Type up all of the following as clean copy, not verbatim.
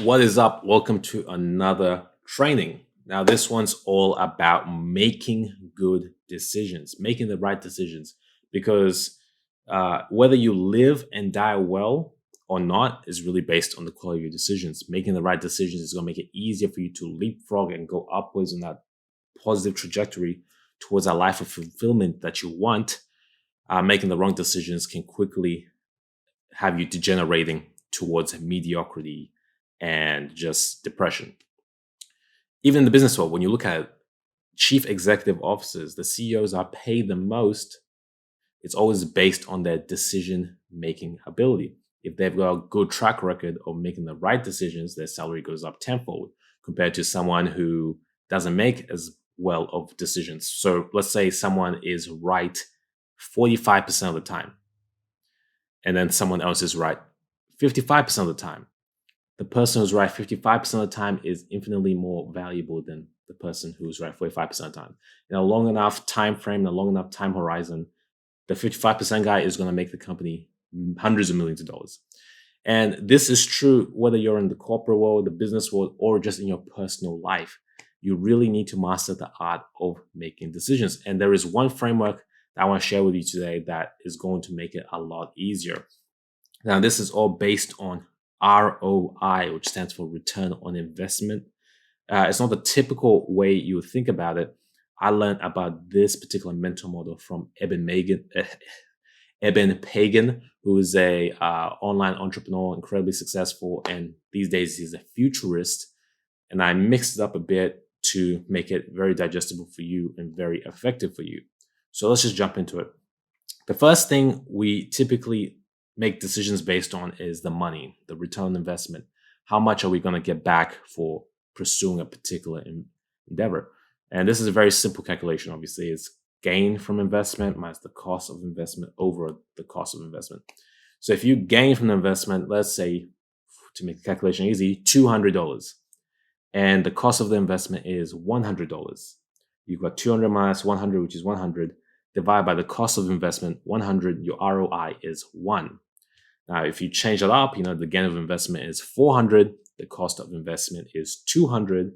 What is up? Welcome to another training. Now, this one's all about making good decisions, making the right decisions, because whether you live and die well or not is really based on the quality of your decisions. Making the right decisions is going to make it easier for you to leapfrog and go upwards in that positive trajectory towards a life of fulfillment that you want. Making the wrong decisions can quickly have you degenerating towards mediocrity and just depression. Even in the business world, when you look at chief executive officers, the CEOs are paid the most. It's always based on their decision making ability. If they've got a good track record of making the right decisions, their salary goes up tenfold compared to someone who doesn't make as well of decisions. So let's say someone is right 45% of the time, and then someone else is right 55% of the time. The person who's right 55% of the time is infinitely more valuable than the person who's right 45% of the time. In a long enough time frame, in a long enough time horizon, the 55% guy is going to make the company hundreds of millions of dollars. And this is true whether you're in the corporate world, the business world, or just in your personal life. You really need to master the art of making decisions. And there is one framework that I want to share with you today that is going to make it a lot easier. Now, this is all based on ROI, which stands for return on investment. It's not the typical way you would think about it. I learned about this particular mental model from Eben Pagan, who is a online entrepreneur, incredibly successful, and these days he's a futurist. And I mixed it up a bit to make it very digestible for you and very effective for you. So let's just jump into it. The first thing we typically make decisions based on is the money, the return on investment. How much are we going to get back for pursuing a particular endeavor? And this is a very simple calculation. Obviously, it's gain from investment minus the cost of investment over the cost of investment. So if you gain from the investment, let's say, to make the calculation easy, $200, and the cost of the investment is $100. You've got 200 minus 100, which is 100, divided by the cost of investment, 100, your ROI is 1. Now, if you change it up, the gain of investment is 400. The cost of investment is 200.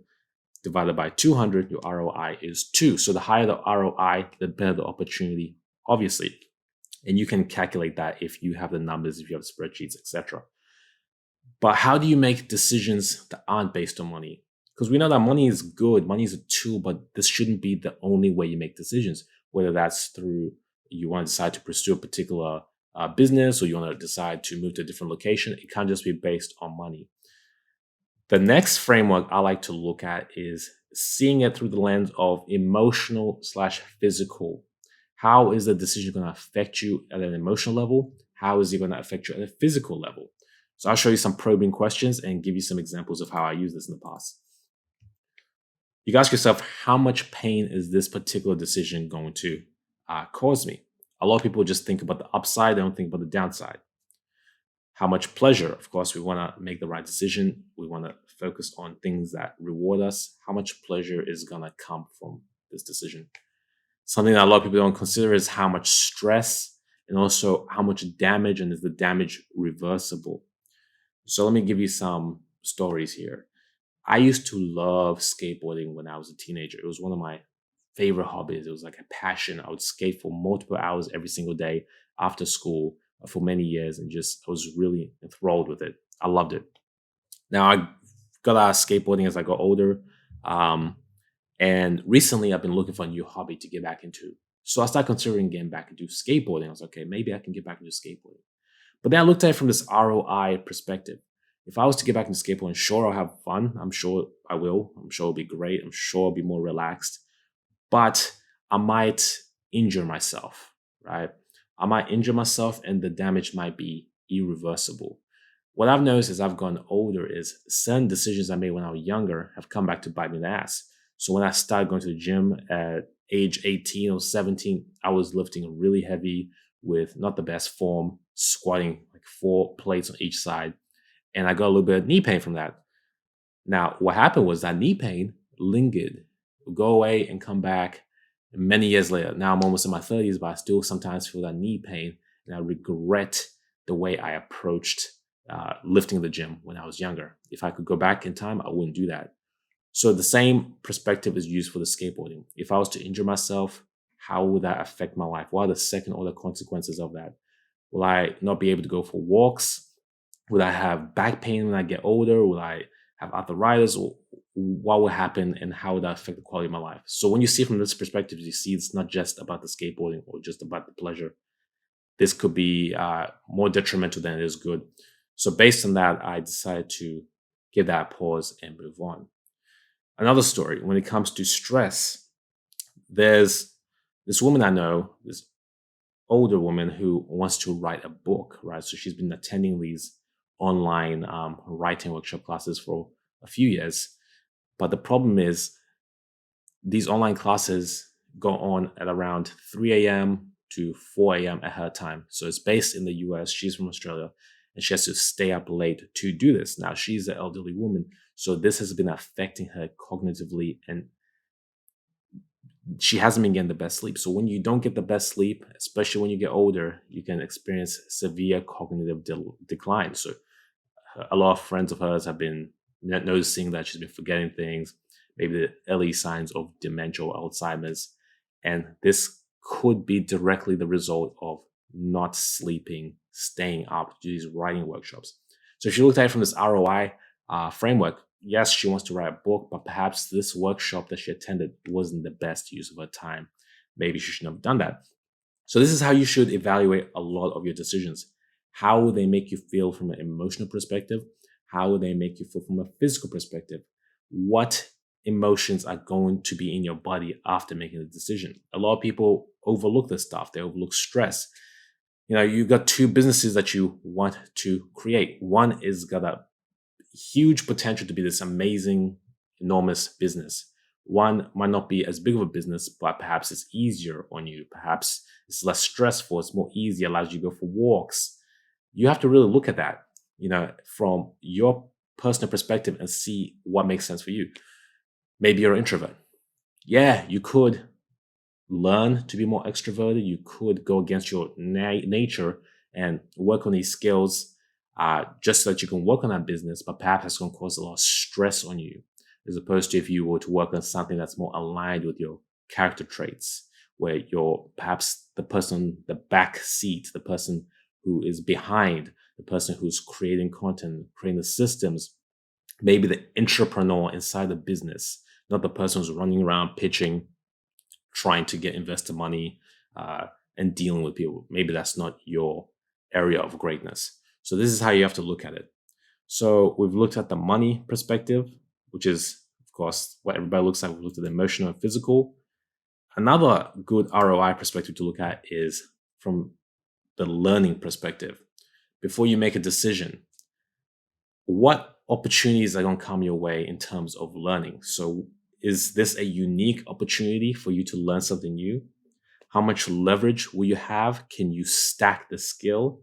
Divided by 200, your ROI is 2. So the higher the ROI, the better the opportunity, obviously. And you can calculate that if you have the numbers, if you have spreadsheets, etc. But how do you make decisions that aren't based on money? Because we know that money is good. Money is a tool, but this shouldn't be the only way you make decisions, whether that's through you want to decide to pursue a particular business, or you want to decide to move to a different location. It can't just be based on money. The next framework I like to look at is seeing it through the lens of emotional/physical. How is the decision going to affect you at an emotional level? How is it going to affect you at a physical level? So I'll show you some probing questions and give you some examples of how I used this in the past. You can ask yourself, how much pain is this particular decision going to cause me? A lot of people just think about the upside, they don't think about the downside. How much pleasure? Of course, we want to make the right decision. We want to focus on things that reward us. How much pleasure is going to come from this decision? Something that a lot of people don't consider is how much stress, and also how much damage, and is the damage reversible? So let me give you some stories here. I used to love skateboarding when I was a teenager. It was one of my favorite hobbies. It was like a passion. I would skate for multiple hours every single day after school for many years, and I was really enthralled with it. I loved it. Now, I got out of skateboarding as I got older. And recently I've been looking for a new hobby to get back into. So I started considering getting back into skateboarding. I was like, okay, maybe I can get back into skateboarding. But then I looked at it from this ROI perspective. If I was to get back into skateboarding, sure, I'll have fun. I'm sure I will. I'm sure it'll be great. I'm sure I'll be more relaxed. But I might injure myself, right? I might injure myself and the damage might be irreversible. What I've noticed as I've gotten older is certain decisions I made when I was younger have come back to bite me in the ass. So when I started going to the gym at age 18 or 17, I was lifting really heavy with not the best form, squatting like 4 plates on each side. And I got a little bit of knee pain from that. Now, what happened was that knee pain lingered, would go away and come back many years later. Now I'm almost in my 30s, but I still sometimes feel that knee pain, and I regret the way I approached lifting the gym when I was younger. If I could go back in time, I wouldn't do that. So the same perspective is used for the skateboarding. If I was to injure myself, how would that affect my life? What are the second order consequences of that? Will I not be able to go for walks? Would I have back pain when I get older? Will I have arthritis? What will happen and how would that affect the quality of my life? So when you see it from this perspective, you see it's not just about the skateboarding or just about the pleasure. This could be more detrimental than it is good. So based on that, I decided to give that a pause and move on. Another story, when it comes to stress, there's this woman I know, this older woman who wants to write a book, right? So she's been attending these online writing workshop classes for a few years. But the problem is these online classes go on at around 3 a.m. to 4 a.m. at her time. So it's based in the US. She's from Australia and she has to stay up late to do this. Now, she's an elderly woman. So this has been affecting her cognitively and she hasn't been getting the best sleep. So when you don't get the best sleep, especially when you get older, you can experience severe cognitive decline. So a lot of friends of hers have been noticing that she's been forgetting things, maybe the early signs of dementia or Alzheimer's. And this could be directly the result of not sleeping, staying up to do these writing workshops. So if you looked at it from this ROI framework, yes, she wants to write a book, but perhaps this workshop that she attended wasn't the best use of her time. Maybe she shouldn't have done that. So this is how you should evaluate a lot of your decisions. How will they make you feel from an emotional perspective? How will they make you feel from a physical perspective? What emotions are going to be in your body after making the decision? A lot of people overlook this stuff. They overlook stress. You've got two businesses that you want to create. One is got a huge potential to be this amazing, enormous business. One might not be as big of a business, but perhaps it's easier on you. Perhaps it's less stressful. It's more easy, allows you to go for walks. You have to really look at that, from your personal perspective and see what makes sense for you. Maybe you're an introvert. Yeah, you could learn to be more extroverted. You could go against your nature and work on these skills just so that you can work on that business, but perhaps that's going to cause a lot of stress on you, as opposed to if you were to work on something that's more aligned with your character traits, where you're perhaps the person, the back seat, the person who is behind, the person who's creating content, creating the systems, maybe the entrepreneur inside the business, not the person who's running around pitching, trying to get investor money and dealing with people. Maybe that's not your area of greatness. So this is how you have to look at it. So we've looked at the money perspective, which is, of course, what everybody looks at. We've looked at the emotional and physical. Another good ROI perspective to look at is from the learning perspective. Before you make a decision, what opportunities are going to come your way in terms of learning? So is this a unique opportunity for you to learn something new? How much leverage will you have? Can you stack the skill?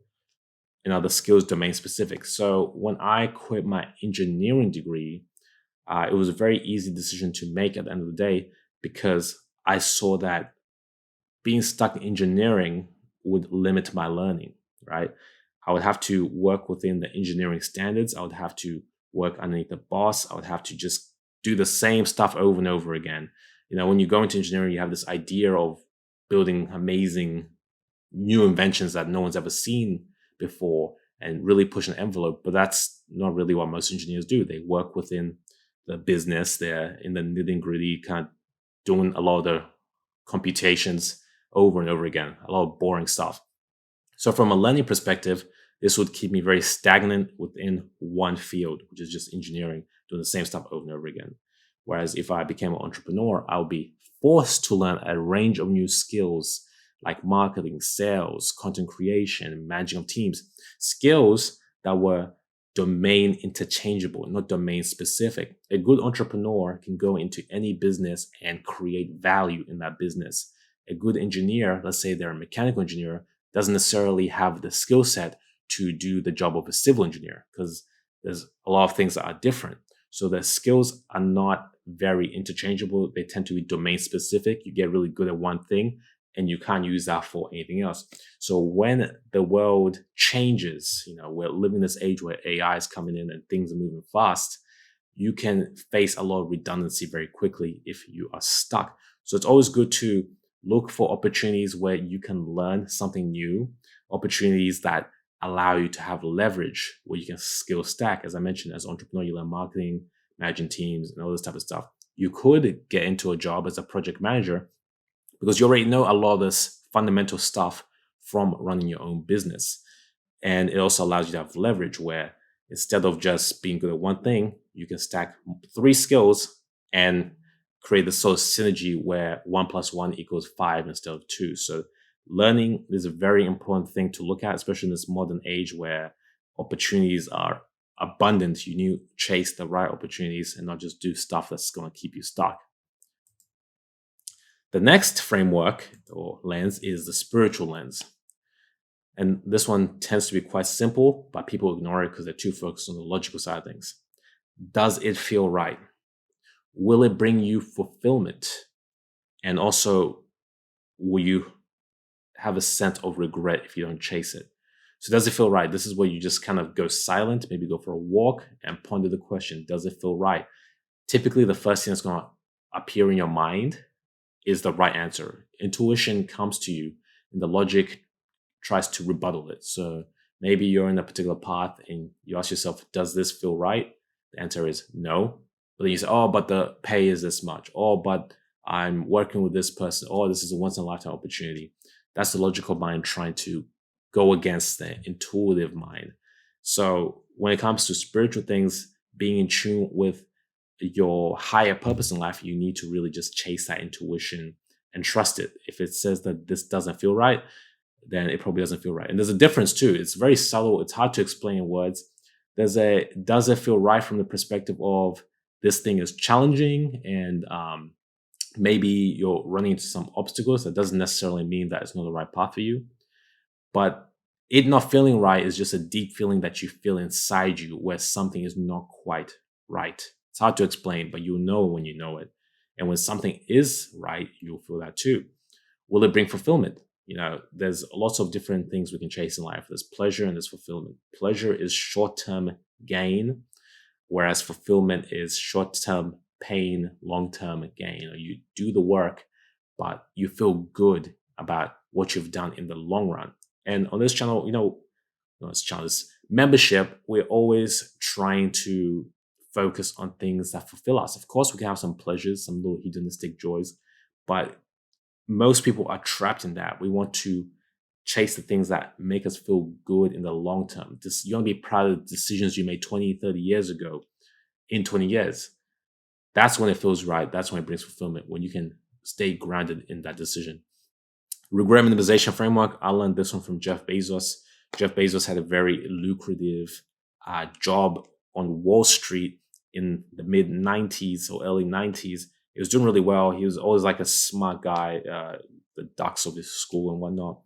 The skills domain specific. So when I quit my engineering degree, it was a very easy decision to make at the end of the day, because I saw that being stuck in engineering would limit my learning, right? I would have to work within the engineering standards. I would have to work underneath the boss. I would have to just do the same stuff over and over again. When you go into engineering, you have this idea of building amazing new inventions that no one's ever seen before and really push an envelope. But that's not really what most engineers do. They work within the business. They're in the nitty gritty, kind of doing a lot of the computations over and over again, a lot of boring stuff. So from a learning perspective, this would keep me very stagnant within one field, which is just engineering, doing the same stuff over and over again. Whereas if I became an entrepreneur, I would be forced to learn a range of new skills like marketing, sales, content creation, managing of teams, skills that were domain interchangeable, not domain specific. A good entrepreneur can go into any business and create value in that business. A good engineer, let's say they're a mechanical engineer, doesn't necessarily have the skill set to do the job of a civil engineer, because there's a lot of things that are different. So the skills are not very interchangeable. They tend to be domain specific. You get really good at one thing, and you can't use that for anything else. So when the world changes, we're living in this age where AI is coming in and things are moving fast, you can face a lot of redundancy very quickly if you are stuck. So it's always good to look for opportunities where you can learn something new, opportunities that allow you to have leverage, where you can skill stack. As I mentioned, as an entrepreneur, you learn marketing, managing teams, and all this type of stuff. You could get into a job as a project manager because you already know a lot of this fundamental stuff from running your own business. And it also allows you to have leverage where instead of just being good at one thing, you can stack 3 skills and create this sort of synergy where 1 + 1 = 5 instead of 2. So learning is a very important thing to look at, especially in this modern age where opportunities are abundant. You need to chase the right opportunities and not just do stuff that's going to keep you stuck. The next framework or lens is the spiritual lens. And this one tends to be quite simple, but people ignore it because they're too focused on the logical side of things. Does it feel right? Will it bring you fulfillment? And also, will you have a sense of regret if you don't chase it? So does it feel right? This is where you just kind of go silent, maybe go for a walk and ponder the question, does it feel right? Typically, the first thing that's going to appear in your mind is the right answer. Intuition comes to you and the logic tries to rebuttal it. So maybe you're in a particular path and you ask yourself, does this feel right? The answer is no. But then you say, oh, but the pay is this much. Oh, but I'm working with this person. Oh, this is a once in a lifetime opportunity. That's the logical mind trying to go against the intuitive mind. So when it comes to spiritual things, being in tune with your higher purpose in life, you need to really just chase that intuition and trust it. If it says that this doesn't feel right, then it probably doesn't feel right. And there's a difference too. It's very subtle. It's hard to explain in words. Does it feel right from the perspective of this thing is challenging and maybe you're running into some obstacles? That doesn't necessarily mean that it's not the right path for you. But it not feeling right is just a deep feeling that you feel inside you where something is not quite right. It's hard to explain, but you'll know when you know it. And when something is right, you'll feel that too. Will it bring fulfillment? There's lots of different things we can chase in life. There's pleasure and there's fulfillment. Pleasure is short-term gain, whereas fulfillment is short-term pain, long-term gain. You do the work, but you feel good about what you've done in the long run. And on this channel, this membership, we're always trying to focus on things that fulfill us. Of course, we can have some pleasures, some little hedonistic joys, but most people are trapped in that. We want to chase the things that make us feel good in the long term. You want to be proud of the decisions you made 20, 30 years ago in 20 years. That's when it feels right. That's when it brings fulfillment, when you can stay grounded in that decision. Regret minimization framework. I learned this one from Jeff Bezos. Jeff Bezos had a very lucrative job on Wall Street in the mid 90s or early 90s. He was doing really well. He was always like a smart guy, the ducks of his school and whatnot.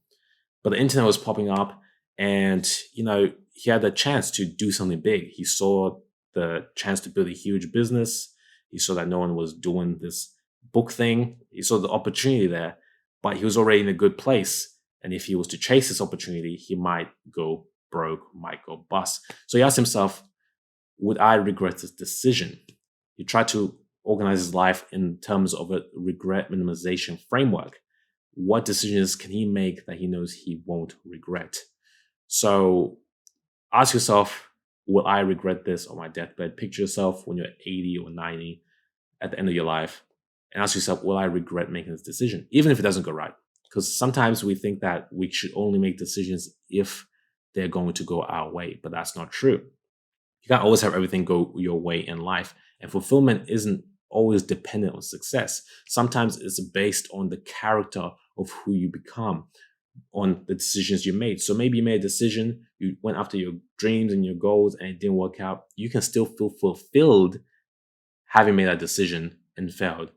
But the internet was popping up and, he had a chance to do something big. He saw the chance to build a huge business. He saw that no one was doing this book thing. He saw the opportunity there, but he was already in a good place. And if he was to chase this opportunity, he might go broke, might go bust. So he asked himself, would I regret this decision? He tried to organize his life in terms of a regret minimization framework. What decisions can he make that he knows he won't regret? So ask yourself, will I regret this on my deathbed? Picture yourself when you're 80 or 90 at the end of your life and ask yourself, will I regret making this decision? Even if it doesn't go right. Because sometimes we think that we should only make decisions if they're going to go our way, but that's not true. You can't always have everything go your way in life. And fulfillment isn't always dependent on success. Sometimes it's based on the character of who you become, on the decisions you made. So maybe you made a decision, you went after your dreams and your goals and it didn't work out. You can still feel fulfilled having made that decision and failed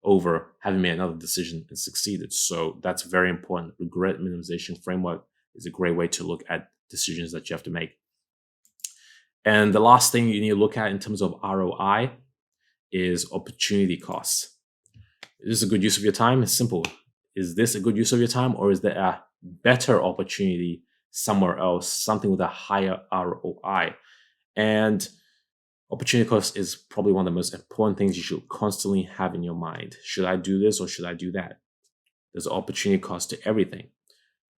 over having made another decision and succeeded. So that's very important. Regret minimization framework is a great way to look at decisions that you have to make. And the last thing you need to look at in terms of ROI is opportunity costs. Is this a good use of your time? It's simple. is this a good use of your time, or is there a better opportunity somewhere else, something with a higher ROI? And opportunity cost is probably one of the most important things you should constantly have in your mind. Should I do this or should I do that? There's an opportunity cost to everything.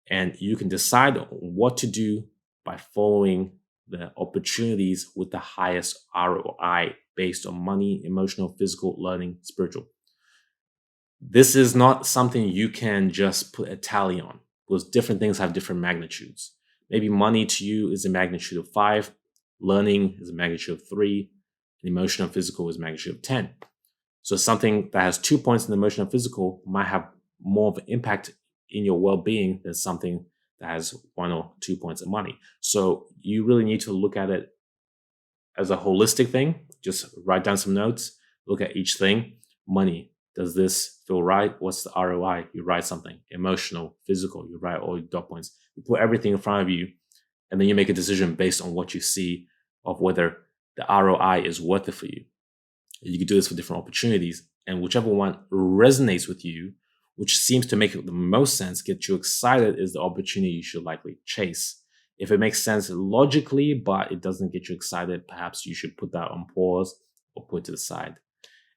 And you can decide what to do by following the opportunities with the highest ROI based on money, emotional, physical, learning, spiritual. This is not something you can just put a tally on, because different things have different magnitudes. Maybe money to you is a magnitude of 5, learning is a magnitude of 3, and emotional and physical is a magnitude of 10. So something that has 2 points in emotional and physical might have more of an impact in your well-being than something that has 1 or 2 points in money. So you really need to look at it as a holistic thing. Just write down some notes, look at each thing. Money, does this feel right? What's the ROI? You write something. Emotional, physical, you write all your dot points. You put everything in front of you, and then you make a decision based on what you see of whether the ROI is worth it for you. You can do this for different opportunities, and whichever one resonates with you, which seems to make the most sense, get you excited, is the opportunity you should likely chase. If it makes sense logically, but it doesn't get you excited, perhaps you should put that on pause or put it to the side.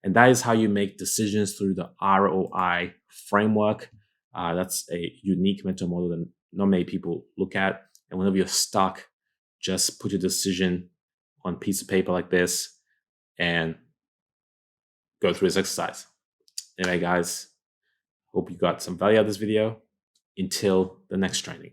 And that is how you make decisions through the ROI framework. That's a unique mental model that not many people look at. And whenever you're stuck, just put your decision on a piece of paper like this and go through this exercise. Anyway, guys, hope you got some value out of this video. Until the next training.